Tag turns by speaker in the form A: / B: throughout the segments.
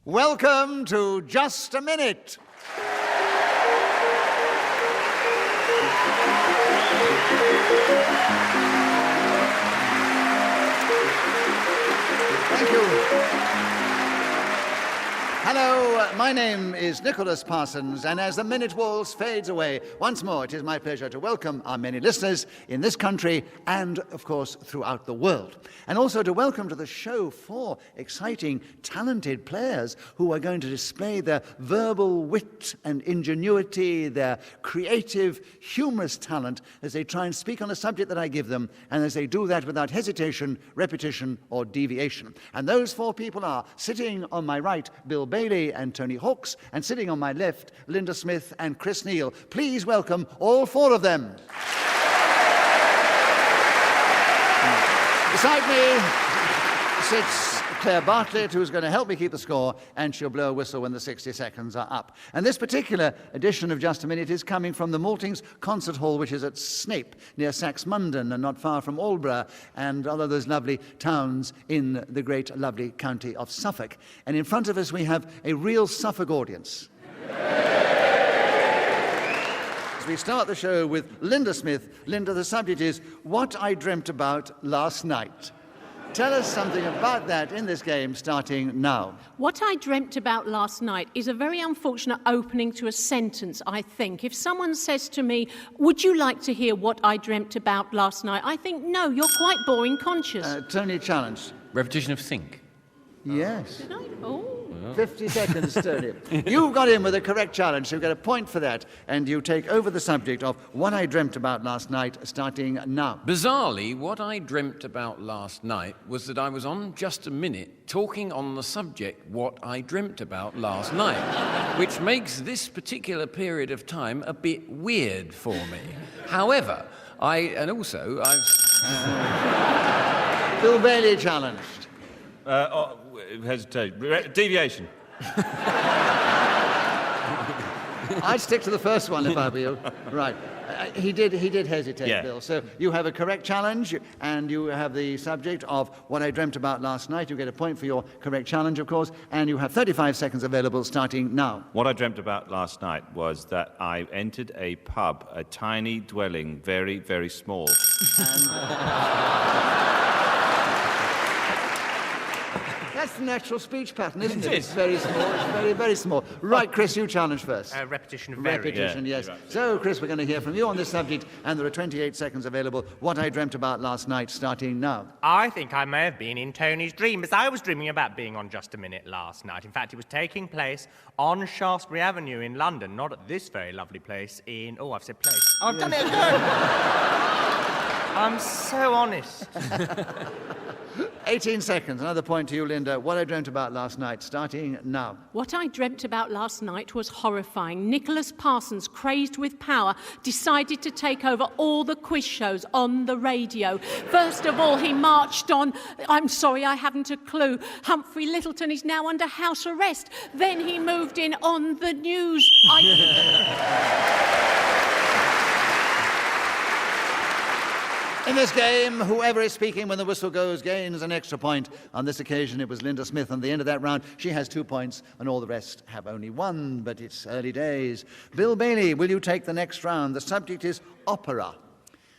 A: Welcome to Just a Minute. Thank you. Hello, my name is Nicholas Parsons, and as the minute waltz fades away, once more it is my pleasure to welcome our many listeners in this country and, of course, throughout the world. And also to welcome to the show 4 exciting, talented players who are going to display their verbal wit and ingenuity, their creative, humorous talent as they try and speak on a subject that I give them, and as they do that without hesitation, repetition, or deviation. And those 4 people are, sitting on my right, Bill Bailey and Tony Hawks, and sitting on my left, Linda Smith and Chris Neill. Please welcome all 4 of them. Beside me sits Claire Bartlett, who's going to help me keep the score, and she'll blow a whistle when the 60 seconds are up. And this particular edition of Just a Minute is coming from the Maltings Concert Hall, which is at Snape, near Saxmundham, and not far from Aldeburgh, and all of those lovely towns in the great, lovely county of Suffolk. And in front of us we have a real Suffolk audience. As we start the show with Linda Smith. Linda, the subject is What I Dreamt About Last Night. Tell us something about that in this game, starting now.
B: What I dreamt about last night is a very unfortunate opening to a sentence, I think. If someone says to me, would you like to hear what I dreamt about last night? I think, no, you're quite boring conscious.
A: Tony, challenged.
C: Repetition of think.
A: Yes.
B: Did I? Oh.
A: 50 seconds, Tony. You got in with a correct challenge, so you get a point for that, and you take over the subject of What I Dreamt About Last Night, starting now.
C: Bizarrely, what I dreamt about last night was that I was on Just a Minute talking on the subject What I Dreamt About Last Night, which makes this particular period of time a bit weird for me. However, I've...
A: Bill Bailey challenged.
D: Hesitate. Deviation.
A: I'd stick to the first one if I were you. Right. He did hesitate,
D: Yeah.
A: Bill. So you have a correct challenge, and you have the subject of What I Dreamt About Last Night. You get a point for your correct challenge, of course, and you have 35 seconds available starting now.
D: What I dreamt about last night was that I entered a pub, a tiny dwelling, very, very small.
A: That's the natural speech pattern, isn't it?
D: It
A: It's
D: is.
A: very small. It's very, very small. Right, Chris, you challenge first.
E: Repetition of very.
A: Repetition,
D: Yeah,
A: yes.
D: you're right.
A: So, Chris, we're going to hear from you on this subject, and there are 28 seconds available. What I Dreamt About Last Night, starting now.
E: I think I may have been in Tony's dream, as I was dreaming about being on Just a Minute last night. In fact, it was taking place on Shaftesbury Avenue in London, not at this very lovely place in... Oh, I've said place. I've done it again! I'm so honest.
A: 18 seconds. Another point to you, Linda. What I Dreamt About Last Night, starting now.
B: What I dreamt about last night was horrifying. Nicholas Parsons, crazed with power, decided to take over all the quiz shows on the radio. First of all, he marched on, I'm sorry, I haven't a clue, Humphrey Lyttelton is now under house arrest. Then he moved in on the news.
A: In this game, whoever is speaking when the whistle goes gains an extra point. On this occasion, it was Linda Smith. On the end of that round, she has 2 points, and all the rest have only 1, but it's early days. Bill Bailey, will you take the next round? The subject is opera,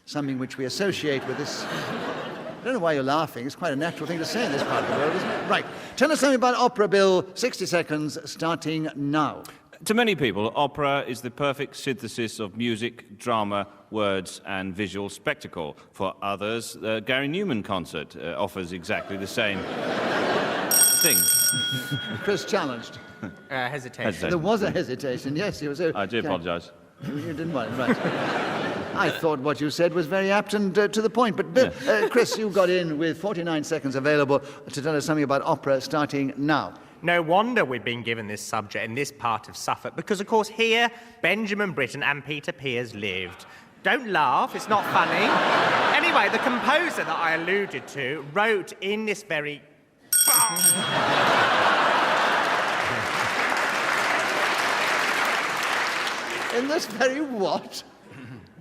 A: something which we associate with this... I don't know why you're laughing. It's quite a natural thing to say in this part of the world, isn't it? Right. Tell us something about opera, Bill. 60 seconds, starting now.
D: To many people, opera is the perfect synthesis of music, drama, words, and visual spectacle. For others, the Gary Newman concert offers exactly the same thing.
A: Chris challenged.
E: Hesitation.
A: There was a hesitation, yes. You were so...
D: I do apologise.
A: You didn't want it, right. I thought what you said was very apt and to the point. But, Bill, Chris, you got in with 49 seconds available to tell us something about opera, starting now.
E: No wonder we've been given this subject in this part of Suffolk, because, of course, here, Benjamin Britten and Peter Pears lived. Don't laugh, it's not funny. Anyway, the composer that I alluded to wrote in this very...
A: In this very what?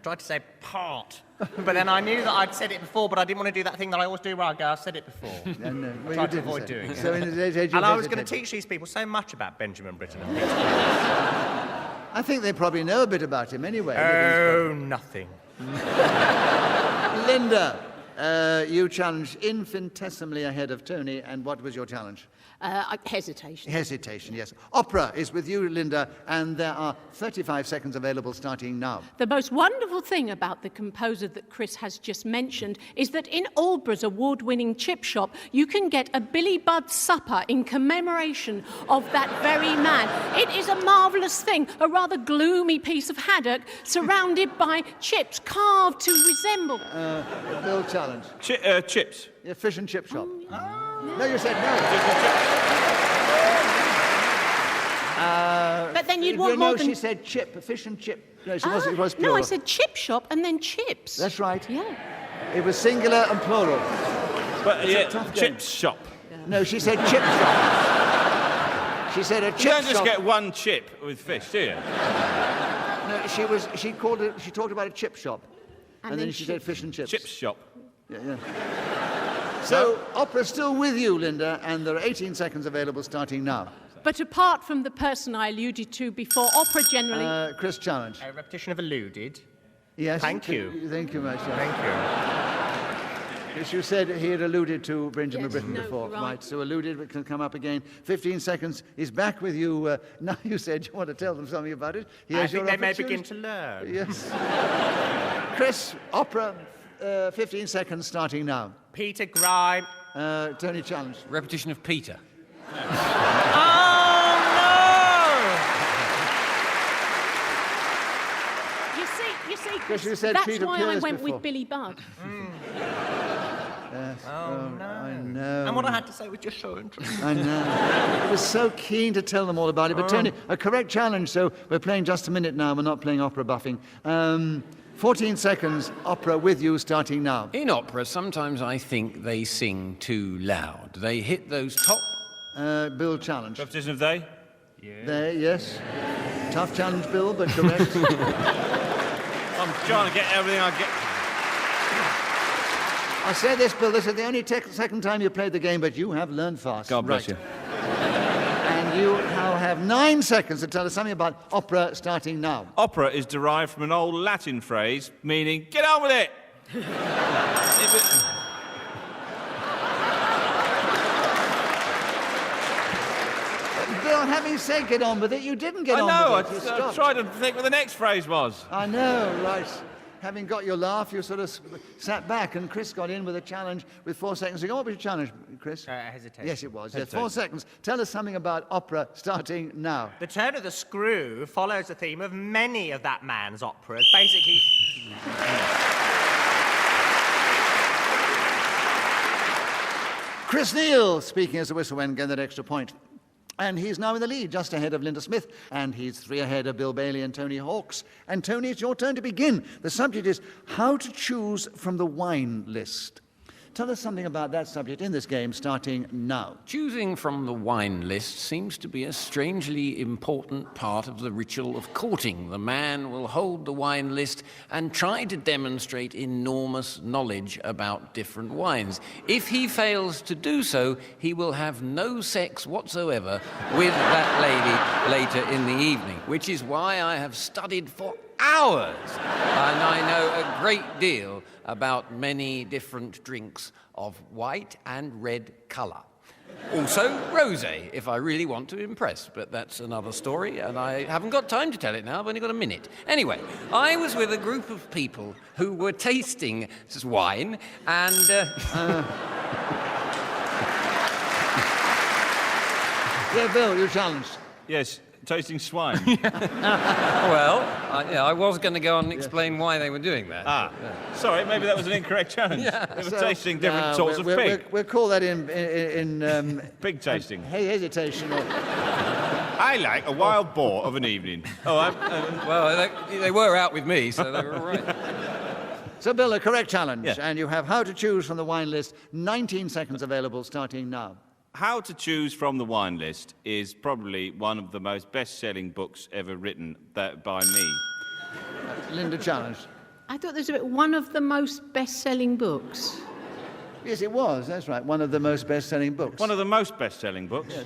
E: tried to say part. But then I knew that I'd said it before, but I didn't want to do that thing that I always do where I go, I've said it before.
A: No,
E: I tried to avoid doing it.
A: So in the age
E: And I was going to teach these people so much about Benjamin Britten and Peter.
A: I think they probably know a bit about him anyway.
E: Oh, nothing.
A: Linda, you challenged infinitesimally ahead of Tony, and what was your challenge?
B: Hesitation.
A: Hesitation, yes. Opera is with you, Linda, and there are 35 seconds available starting now.
B: The most wonderful thing about the composer that Chris has just mentioned is that in Aldborough's award-winning chip shop, you can get a Billy Budd supper in commemoration of that very man. It is a marvellous thing, a rather gloomy piece of haddock surrounded by chips carved to resemble...
A: Bill challenge.
D: Chips.
A: Yeah, fish and chip shop. No, you said no.
B: But then you'd want more than...
A: she said chip, fish and chip. No, it was
B: no,
A: plural.
B: I said chip shop and then chips.
A: That's right.
B: Yeah.
A: It was singular and plural.
D: But
A: tough game.
D: chips shop.
A: No, she said chip shop. She said a chip shop.
D: You don't just get one chip with fish, do you?
A: No, she talked about a chip shop. And then she said fish and chips.
D: Chips shop.
A: Yeah. So, opera's still with you, Linda, and there are 18 seconds available starting now.
B: But apart from the person I alluded to before, opera generally...
A: Chris challenge.
E: A repetition of alluded.
A: Yes.
E: Thank you.
A: Thank you, Marcia.
E: Thank you.
A: As you said, he had alluded to Benjamin
B: Yes,
A: Britten
B: no,
A: before.
B: right.
A: So alluded can come up again. 15 seconds. He's back with you. Now you said you want to tell them something about it.
E: I think they may begin to learn.
A: Yes. Chris, opera, 15 seconds starting now.
E: Peter Grime.
A: Tony challenge.
C: Repetition of Peter.
B: You see,
A: Because you said
B: that's
A: Peter
B: why I
A: Pears
B: went
A: before.
B: with Billy Budd.
A: Yes.
E: Oh, no.
A: I know.
E: And what I had to say was just so interesting.
A: I know. I was so keen to tell them all about it. But Tony, a correct challenge. So we're playing just a minute now. We're not playing opera buffing. 14 seconds, opera with you starting now.
C: In opera, sometimes I think they sing too loud. They hit those top...
A: Bill challenge.
D: Repetition of they?
A: There, yes. Tough challenge, Bill, but correct.
D: I'm trying to get everything I get.
A: I say this, Bill, this is the only second time you played the game, but you have learned fast.
D: God bless you.
A: And you now have 9 seconds to tell us something about opera starting now.
D: Opera is derived from an old Latin phrase meaning, get on with it!
A: Bill, having said get on with it, you didn't get
D: I
A: on
D: know,
A: with it. You
D: I
A: stopped.
D: tried to think what the next phrase was.
A: I know, right. Having got your laugh, you sort of sat back, and Chris got in with a challenge with 4 seconds to go. What was your challenge, Chris?
E: Hesitation.
A: Yes, it was. Yes, 4 seconds. Tell us something about opera starting now.
E: The turn of the screw follows the theme of many of that man's operas. Basically...
A: Chris Neill speaking as a whistle-wind, getting that extra point. And he's now in the lead, just ahead of Linda Smith, and he's 3 ahead of Bill Bailey and Tony Hawkes. And Tony, it's your turn to begin. The subject is how to choose from the wine list. Tell us something about that subject in this game, starting now.
C: Choosing from the wine list seems to be a strangely important part of the ritual of courting. The man will hold the wine list and try to demonstrate enormous knowledge about different wines. If he fails to do so, he will have no sex whatsoever with that lady later in the evening, which is why I have studied for hours, and I know a great deal about many different drinks of white and red colour. Also, rosé, if I really want to impress, but that's another story, and I haven't got time to tell it now, I've only got a minute. Anyway, I was with a group of people who were tasting this wine, and...
A: Yeah, Bill, you're challenged.
D: Yes, tasting swine.
C: Well, I was going to go on and explain why they were doing that.
D: Sorry, maybe that was an incorrect challenge. They were tasting different sorts of pig.
A: We'll call that in
D: Pig tasting.
A: hesitation.
D: I like a wild boar of an evening.
C: Well, they were out with me, so they were all right.
A: So, Bill, a correct challenge.
D: Yeah.
A: And you have how to choose from the wine list. 19 seconds available, starting now.
D: How to Choose from the Wine List is probably one of the most best-selling books ever written by me.
A: Linda challenged.
B: I thought this was one of the most best-selling books.
A: Yes, it was. That's right. One of the most best-selling books.
D: One of the most best-selling books.
A: Yes.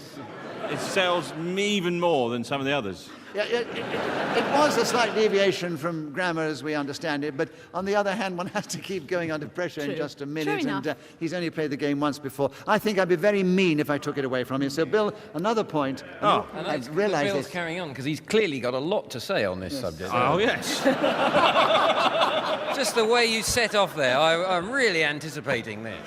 D: It sells even more than some of the others.
A: Yeah, it was a slight deviation from grammar as we understand it, but on the other hand, one has to keep going under pressure in
B: True.
A: just a
B: True
A: minute,
B: enough.
A: and he's only played the game once before. I think I'd be very mean if I took it away from him. So, Bill, another point.
D: Oh.
C: And
A: I
C: that's
A: realised
C: Bill's
A: this.
C: carrying on, because he's clearly got a lot to say on this subject.
D: Oh, yes.
C: Just the way you set off there, I'm really anticipating this.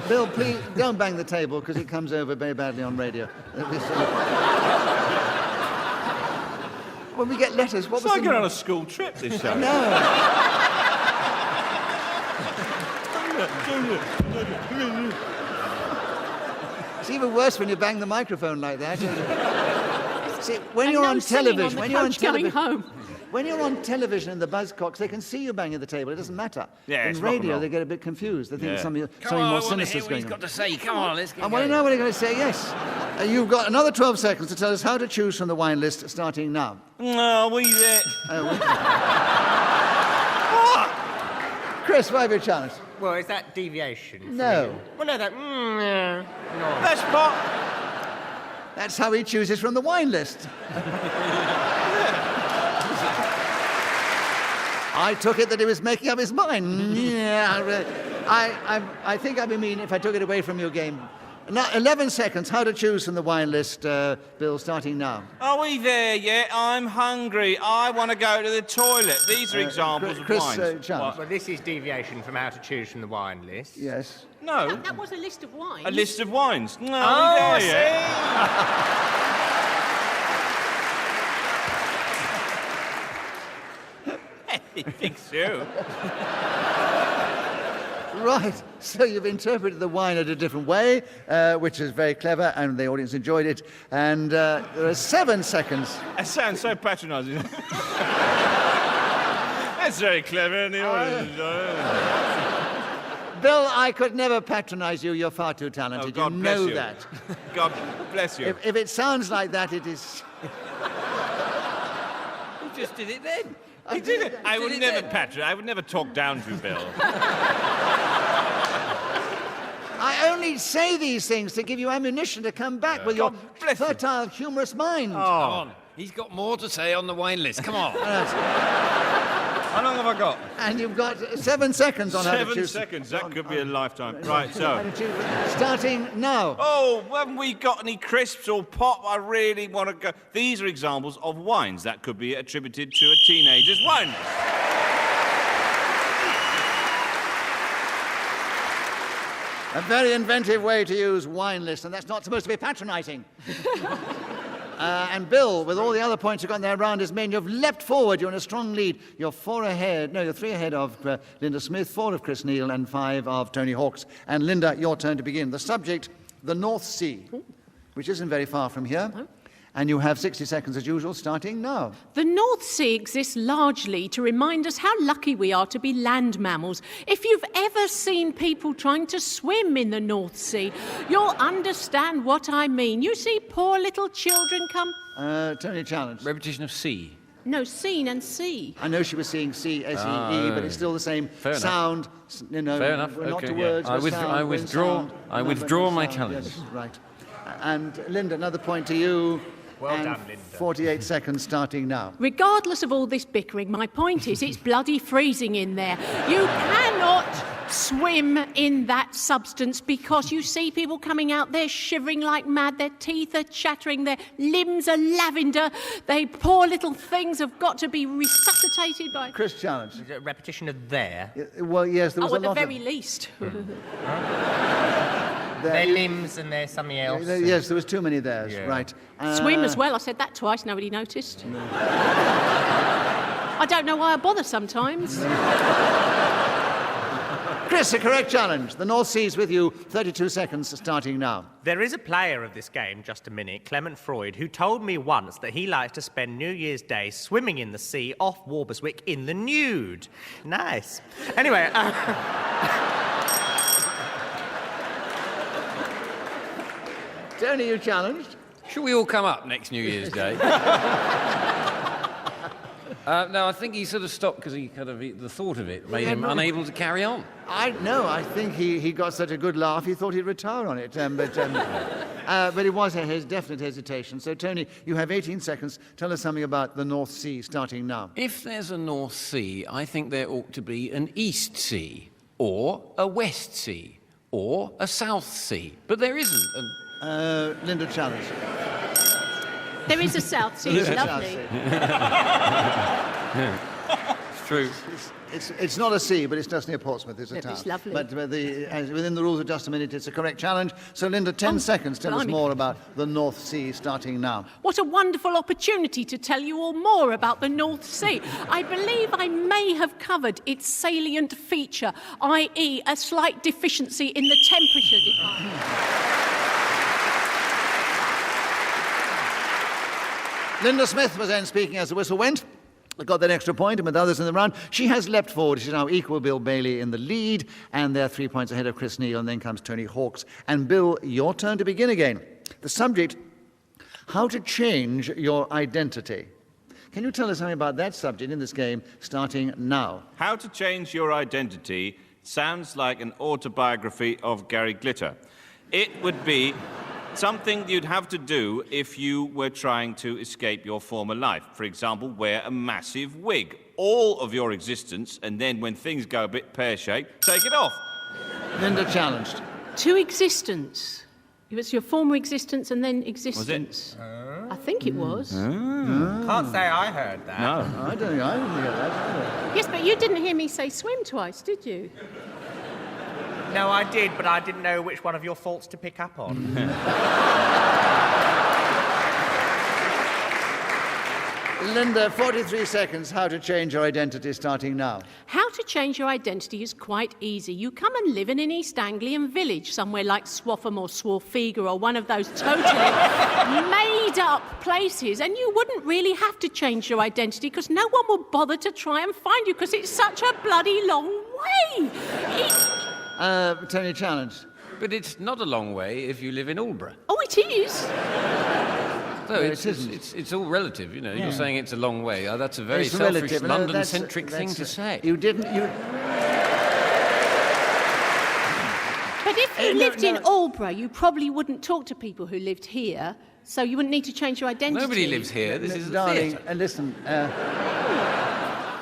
A: Bill, please don't bang the table because it comes over very badly on radio. When we get letters, what
D: It's
A: was
D: like
A: the...
D: going on a school trip, this show.
A: No. It's even worse when you bang the microphone like that. See, when
B: And
A: you're
B: no
A: on
B: singing
A: television,
B: on the
A: when you're on
B: coach going
A: television,
B: home.
A: when you're on television in the buzzcocks, they can see you banging the table. It doesn't matter.
D: Yeah,
A: in
D: it's rock and
A: radio,
D: roll.
A: they get a bit confused. They think
D: Yeah.
A: something
C: Come on, I
A: more
C: want to
A: sinister
C: hear
A: is
C: what
A: going
C: he's
A: on.
C: got to say. Come on, let's get
A: I want to
C: going.
A: know what they're going to say. Yes. You've got another 12 seconds to tell us how to choose from the wine list, starting now.
D: Oh, we there.
A: Chris, what have you challenged?
E: Well, is that deviation? from
A: No.
E: you? Well, no, that... no.
D: That's what...
A: That's how he chooses from the wine list. I took it that he was making up his mind. Yeah, I think I'd be mean if I took it away from your game. Now, 11 seconds. How to choose from the wine list, Bill, starting now.
D: Are we there yet? I'm hungry. I want to go to the toilet. These are examples of
A: Chris,
D: wines.
A: Chance.
E: Well, this is deviation from how to choose from the wine list.
A: Yes.
D: No,
B: That was a list of wines.
D: a list of wines. No,
E: Oh,
D: are
E: I
D: we there yet? You think so?
A: Right. So you've interpreted the wine in a different way, which is very clever, and the audience enjoyed it. And there are 7 seconds.
D: That sounds so patronising. That's very clever, and the audience.
A: Bill, I could never patronise you. You're far too
D: Oh,
A: talented.
D: God
A: you
D: bless
A: know
D: you.
A: that.
D: God bless you.
A: If it sounds like that, it is.
C: You just did it then.
A: I did it.
D: I would
C: Did it
D: never
C: then.
D: I would never talk down to you, Bill.
A: I only say these things to give you ammunition to come back with your
D: God bless you.
A: fertile, humorous mind.
C: Come on. He's got more to say on the wine list. Come on.
D: How long have I got?
A: And you've got 7 seconds on how to
D: 7
A: choose.
D: seconds. That could be a lifetime. Right,
A: How
D: so.
A: to choose. Starting now.
D: Oh, haven't we got any crisps or pop? I really want to go. These are examples of wines that could be attributed to a teenager's wine list.
A: A very inventive way to use wine list, and that's not supposed to be patronising. And Bill, with all the other points you've got in there round is men, you've leapt forward. You're in a strong lead. You're 3 ahead of Linda Smith, 4 of Chris Neill, and 5 of Tony Hawkes. And Linda, your turn to begin. The subject, the North Sea, which isn't very far from here. And you have 60 seconds as usual, starting now.
B: The North Sea exists largely to remind us how lucky we are to be land mammals. If you've ever seen people trying to swim in the North Sea, you'll understand what I mean. You see poor little children come...
A: Tony Challenge.
C: Repetition of C.
B: No, seen and see.
A: I know she was seeing C-S-E-E, but it's still the same
C: Fair enough.
A: sound. You know,
C: Fair enough.
A: we're not
C: Okay,
A: to
C: yeah.
A: words,
C: I
A: we're
C: with-
A: sound,
C: I
A: we're
C: withdraw-
A: sound.
C: I
A: No,
C: withdraw
A: but
C: my
A: sound.
C: challenge.
A: Yes, right. And Linda, another point to you.
E: Well
A: and
E: done, Linda.
A: 48 seconds starting now.
B: Regardless of all this bickering, my point is it's bloody freezing in there. You cannot swim in that substance because you see people coming out there shivering like mad. Their teeth are chattering. Their limbs are lavender. They poor little things have got to be resuscitated by...
A: Chris Challenge.
E: Is it a repetition of there?
A: Well, yes, there was
B: Oh,
A: a
B: at the
A: lot
B: very
A: of...
B: least.
E: Their limbs and there's something else.
A: Yes, there was too many theirs,
E: Yeah.
A: right.
B: Swim as well. I said that twice. Nobody noticed. I don't know why I bother sometimes.
A: Chris, a correct challenge. The North Sea's with you. 32 seconds starting now.
E: There is a player of this game, just a minute, Clement Freud, who told me once that he likes to spend New Year's Day swimming in the sea off Walberswick in the nude. Nice. Anyway,
A: Tony, you challenged.
C: Should we all come up next New Year's Day? No, I think he sort of stopped because the thought of it made him unable to carry on.
A: I think he got such a good laugh, he thought he'd retire on it. But it was his definite hesitation. So, Tony, you have 18 seconds. Tell us something about the North Sea, starting now.
C: If there's a North Sea, I think there ought to be an East Sea, or a West Sea, or a South Sea. But there isn't.
A: Linda challenge.
B: There is a South Sea, it's lovely.
C: It's true.
A: It's not a sea, but it's just near Portsmouth. It's a town.
B: It's lovely.
A: But within the rules of just a minute, it's a correct challenge. So, Linda, 10 seconds. Tell us more about the North Sea, starting now.
B: What a wonderful opportunity to tell you all more about the North Sea. I believe I may have covered its salient feature, i.e. a slight deficiency in the temperature department.
A: Linda Smith was then speaking as the whistle went. Got that extra point, and with others in the round, she has leapt forward. She's now equal Bill Bailey in the lead, and they're 3 points ahead of Chris Neill, and then comes Tony Hawks. And Bill, your turn to begin again. The subject, how to change your identity. Can you tell us something about that subject in this game, starting now?
D: How to change your identity sounds like an autobiography of Gary Glitter. It would be something you'd have to do if you were trying to escape your former life. For example, wear a massive wig all of your existence, and then when things go a bit pear-shaped, take it off.
A: Linda challenged.
B: To existence. It was your former existence and then existence.
D: Was it?
B: I think it was.
E: Can't say I heard that.
D: No.
A: I didn't hear that either.
B: Yes, but you didn't hear me say swim twice, did you?
E: No, I did, but I didn't know which one of your faults to pick up on.
A: Linda, 43 seconds. How to change your identity, starting now.
B: How to change your identity is quite easy. You come and live in an East Anglian village, somewhere like Swaffham or Swarthega or one of those totally made-up places, and you wouldn't really have to change your identity because no one will bother to try and find you because it's such a bloody long way.
A: Tony challenge.
C: But it's not a long way if you live in Aldborough.
B: Oh, it is.
C: So it's all relative, you know.
A: Yeah.
C: You're saying it's a long way. Oh, that's a very
A: It's
C: selfish,
A: relative. No,
C: London-centric thing to say.
A: You didn't.
B: But if you lived in Aldborough, you probably wouldn't talk to people who lived here, so you wouldn't need to change your identity.
C: Nobody lives here. This is a
A: Darling,
C: theatre.
A: listen.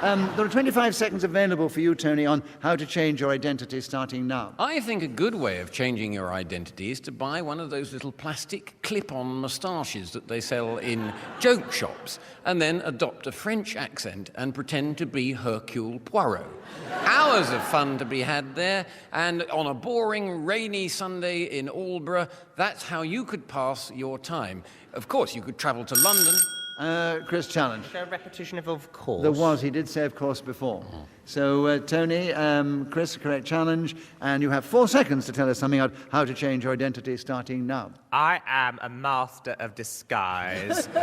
A: There are 25 seconds available for you, Tony, on how to change your identity, starting now.
C: I think a good way of changing your identity is to buy one of those little plastic clip-on moustaches that they sell in joke shops, and then adopt a French accent and pretend to be Hercule Poirot. Hours of fun to be had there, and on a boring, rainy Sunday in Aldborough, that's how you could pass your time. Of course, you could travel to London.
A: Chris challenge.
E: A repetition of course.
A: There was. He did say of course before. So, Tony, Chris, correct challenge. And you have 4 seconds to tell us something about how to change your identity, starting now.
E: I am a master of disguise.
A: The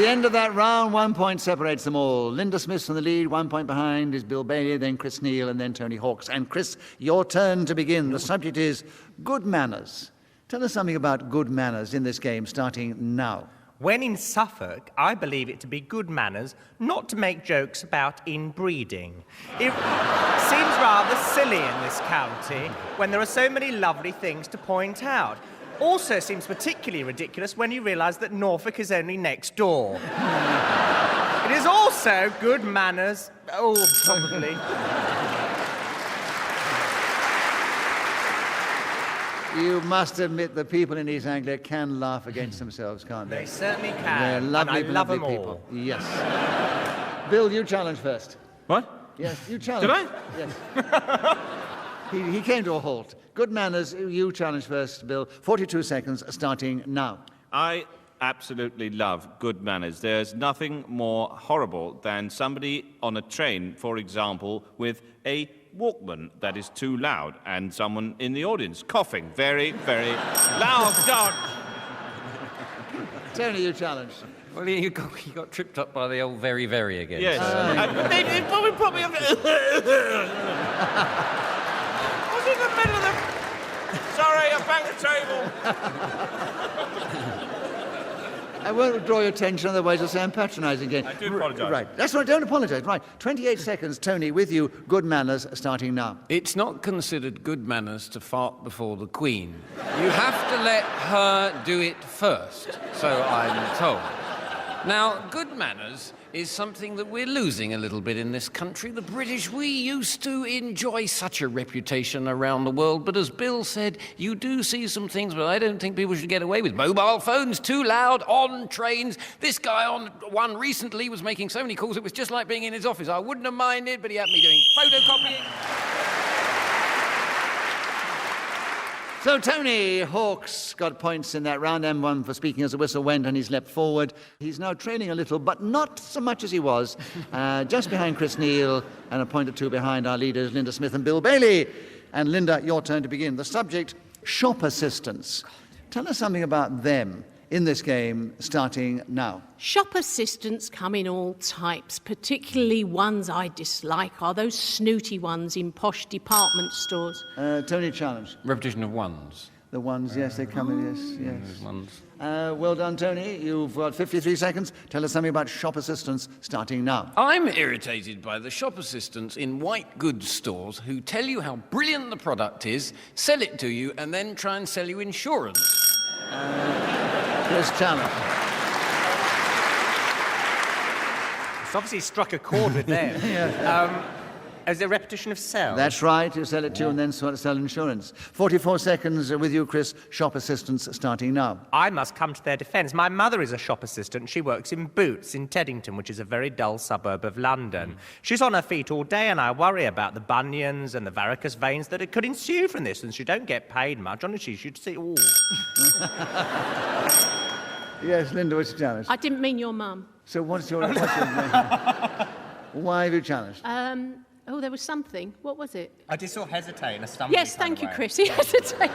A: end of that round, 1 point separates them all. Linda Smith's in the lead, 1 point behind is Bill Bailey, then Chris Neill, and then Tony Hawks. And Chris, your turn to begin. The subject is good manners. Tell us something about good manners in this game, starting now.
E: When in Suffolk, I believe it to be good manners not to make jokes about inbreeding. It seems rather silly in this county when there are so many lovely things to point out. Also seems particularly ridiculous when you realise that Norfolk is only next door. It is also good manners... Oh, probably.
A: You must admit the people in East Anglia can laugh against themselves, can't they?
E: They certainly
A: They're
E: can.
A: lovely,
E: and I love
A: lovely
E: them
A: people.
E: all.
A: Yes. Bill, you challenge first.
D: What?
A: Yes, you challenge.
D: Did
A: Yes. He came to a halt. Good manners, you challenge first, Bill. 42 seconds, starting now.
D: I absolutely love good manners. There's nothing more horrible than somebody on a train, for example, with a Walkman that is too loud and someone in the audience coughing very, very loud. God.
A: Tony, you challenge.
C: Well, you got tripped up by the old very, very again.
D: Yes.
C: So.
D: They probably put me up. Was in the middle of the... Sorry, I banged the table.
A: I won't draw your attention, otherwise you'll say I'm patronising again.
D: I do apologise.
A: Right, that's right, don't apologise. Right, 28 seconds, Tony, with you. Good manners starting now.
C: It's not considered good manners to fart before the Queen. You have to let her do it first, so I'm told. Now, good manners is something that we're losing a little bit in this country. The British, we used to enjoy such a reputation around the world, but as Bill said, you do see some things that I don't think people should get away with. Mobile phones too loud, on trains. This guy on one recently was making so many calls, it was just like being in his office. I wouldn't have minded, but he had me doing photocopying.
A: So Tony Hawk's got points in that round, M1 for speaking as the whistle went, and he's leapt forward. He's now training a little, but not so much as he was, just behind Chris Neill and a point or two behind our leaders, Linda Smith and Bill Bailey. And Linda, your turn to begin. The subject, shop assistants. Tell us something about them in this game, starting now.
B: Shop assistants come in all types, particularly ones I dislike are those snooty ones in posh department stores.
A: Tony, challenge.
C: Repetition of ones.
A: The ones, yes, they come in, yes.
C: Ones.
A: Well done, Tony. You've got 53 seconds. Tell us something about shop assistants, starting now.
C: I'm irritated by the shop assistants in white goods stores who tell you how brilliant the product is, sell it to you, and then try and sell you insurance.
A: Chris, challenge.
E: It's obviously struck a chord with them. As a repetition of sell.
A: That's right. You sell it to and then sell insurance. 44 seconds with you, Chris. Shop assistants starting now.
E: I must come to their defence. My mother is a shop assistant. She works in Boots in Teddington, which is a very dull suburb of London. She's on her feet all day, and I worry about the bunions and the varicose veins that could ensue from this, and she don't get paid much. Honestly, she'd see all.
A: Yes, Linda, what's your challenge?
B: I didn't mean your mum.
A: So what's your name? Why have you challenged?
B: Oh, there was something. What was it?
E: I just saw hesitate in a stumbling
B: Yes, thank you, Chris. He hesitated.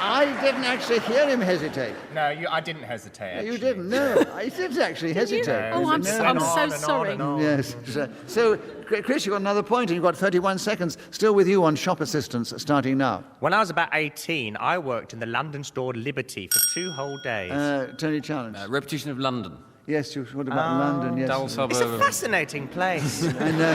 A: I didn't actually hear him hesitate.
E: No, I didn't hesitate. Actually.
A: You didn't? No, I did actually hesitate.
B: Oh, I'm so sorry.
A: Yes. So, Chris, you've got another point, and you've got 31 seconds. Still with you on shop assistants, starting now.
E: When I was about 18, I worked in the London store Liberty for 2 whole days.
A: Tony, challenge.
C: Repetition of London.
A: Yes, what about London? Yes.
C: Dull suburb.
E: It's a fascinating place.
A: I know.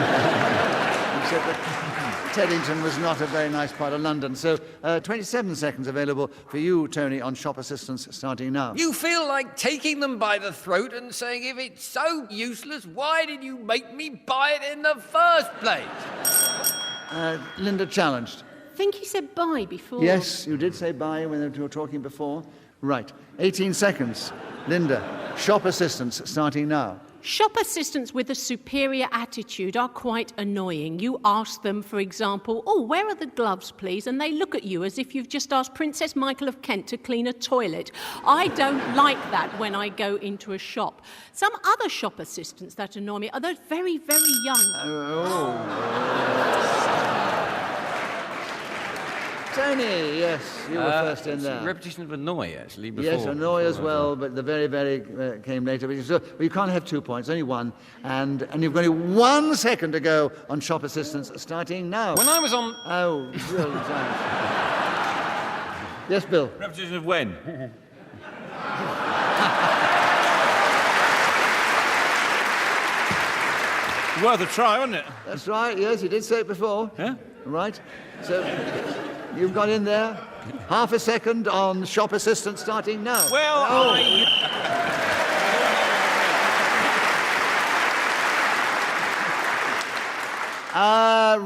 A: Except that Teddington was not a very nice part of London. So 27 seconds available for you, Tony, on shop assistants, starting now.
C: You feel like taking them by the throat and saying, if it's so useless, why did you make me buy it in the first place?
A: Linda, challenged.
B: I think he said bye before.
A: Yes, you did say bye when you were talking before. Right. 18 seconds. Linda, shop assistants, starting now.
B: Shop assistants with a superior attitude are quite annoying. You ask them, for example, oh, where are the gloves, please? And they look at you as if you've just asked Princess Michael of Kent to clean a toilet. I don't like that when I go into a shop. Some other shop assistants that annoy me are those very, very young.
A: Tony, yes, you were first in there.
C: Repetition of annoy, actually. Before,
A: Yes, annoy as well, but the very, very came later. But you can't have 2 points, only one. And you've got only 1 second to go on shop assistants, starting now.
C: When I was on...
A: Oh, Bill. Yes, Bill.
D: Repetition of when? Worth a try, wasn't it?
A: That's right, yes, you did say it before.
D: Yeah?
A: Right. So you've got in there half a second on shop assistant starting now.
D: Well,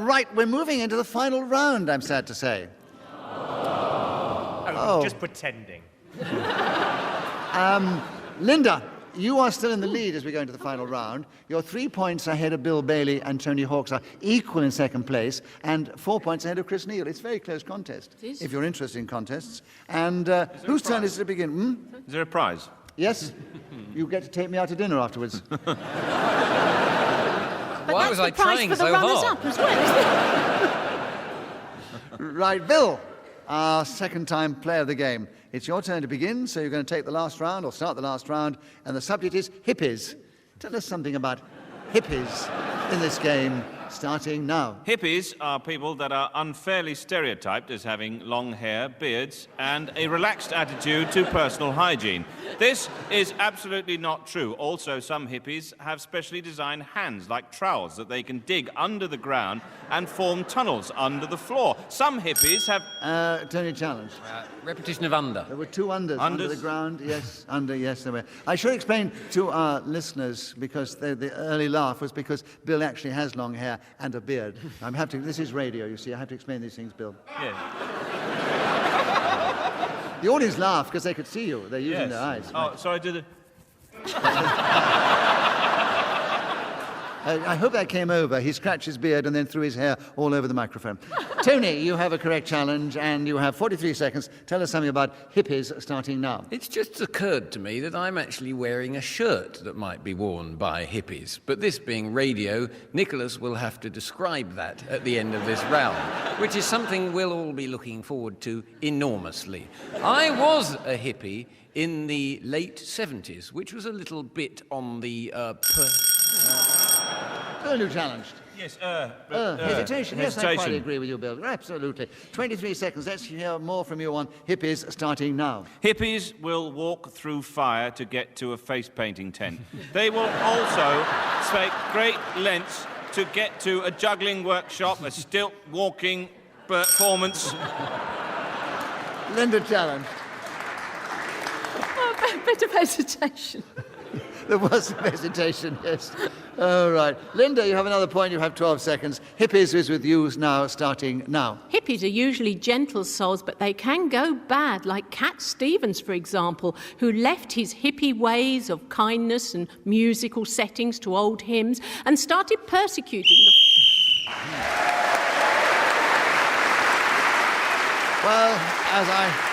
A: right, we're moving into the final round, I'm sad to say.
E: Oh, just pretending.
A: Linda, you are still in the lead as we go into the final round. You're 3 points ahead of Bill Bailey, and Tony Hawks are equal in second place, and 4 points ahead of Chris Neill. It's a very close contest, if you're interested in contests. And whose turn is it to begin?
D: Is there a prize?
A: Yes? You get to take me out to dinner afterwards.
B: But
C: Why
B: that's
C: was
B: the
C: I
B: prize
C: trying
B: for the
C: so
B: runners-up
C: hard?
B: as well.
A: Right, Bill, our second-time player of the game. It's your turn to begin, so you're going to take the last round, or start the last round, and the subject is hippies. Tell us something about hippies in this game, starting now.
D: Hippies are people that are unfairly stereotyped as having long hair, beards, and a relaxed attitude to personal hygiene. This is absolutely not true. Also, some hippies have specially designed hands like trowels that they can dig under the ground and form tunnels under the floor. Some hippies have...
A: Tony, challenge.
C: Repetition of under.
A: There were two unders. Under the ground, yes. Under, yes, there were. I should explain to our listeners, because the early laugh was because Bill actually has long hair and a beard. This is radio, you see. I have to explain these things, Bill.
D: Yeah.
A: The audience laughed because they could see you. They're using their eyes.
D: Oh, sorry, did it...
A: I hope that came over. He scratched his beard and then threw his hair all over the microphone. Tony, you have a correct challenge, and you have 43 seconds. Tell us something about hippies starting now.
C: It's just occurred to me that I'm actually wearing a shirt that might be worn by hippies. But this being radio, Nicholas will have to describe that at the end of this round, which is something we'll all be looking forward to enormously. I was a hippie in the late 70s, which was a little bit on the...
A: Bill, challenged.
D: Yes,
A: hesitation. Yes, I quite agree with you, Bill. Absolutely. 23 seconds. Let's hear more from you on hippies starting now.
D: Hippies will walk through fire to get to a face painting tent. They will also take great lengths to get to a juggling workshop, a stilt walking performance.
A: Linda challenged.
B: Oh, a bit of hesitation.
A: There was some hesitation, yes. All right. Linda, you have another point. You have 12 seconds. Hippies is with you now, starting now.
B: Hippies are usually gentle souls, but they can go bad, like Cat Stevens, for example, who left his hippie ways of kindness and musical settings to old hymns and started persecuting the...
A: Well, as I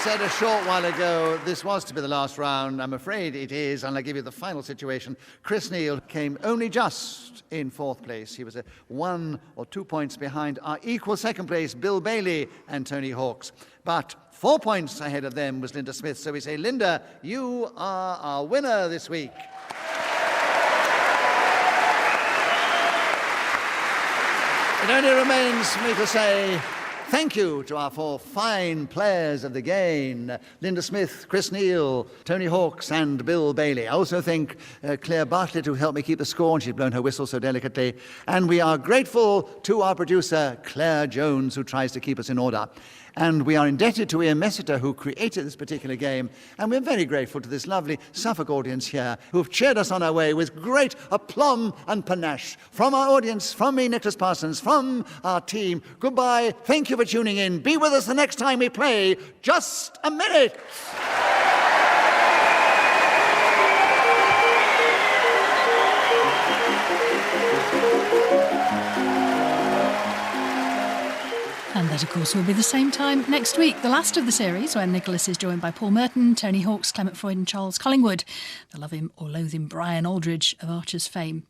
A: said a short while ago, this was to be the last round. I'm afraid it is, and I'll give you the final situation. Chris Neill came only just in fourth place. He was 1 or 2 points behind our equal second place, Bill Bailey and Tony Hawks. But 4 points ahead of them was Linda Smith. So we say, Linda, you are our winner this week. It only remains for me to say thank you to our 4 fine players of the game, Linda Smith, Chris Neill, Tony Hawks and Bill Bailey. I also thank Claire Bartlett, who helped me keep the score, and she's blown her whistle so delicately. And we are grateful to our producer, Claire Jones, who tries to keep us in order. And we are indebted to Ian Messiter, who created this particular game. And we're very grateful to this lovely Suffolk audience here, who've cheered us on our way with great aplomb and panache. From our audience, from me, Nicholas Parsons, from our team, goodbye. Thank you for tuning in. Be with us the next time we play Just a Minute.
F: And that, of course, will be the same time next week, the last of the series, when Nicholas is joined by Paul Merton, Tony Hawks, Clement Freud and Charles Collingwood, the love him or loathe him Brian Aldridge of Archer's fame.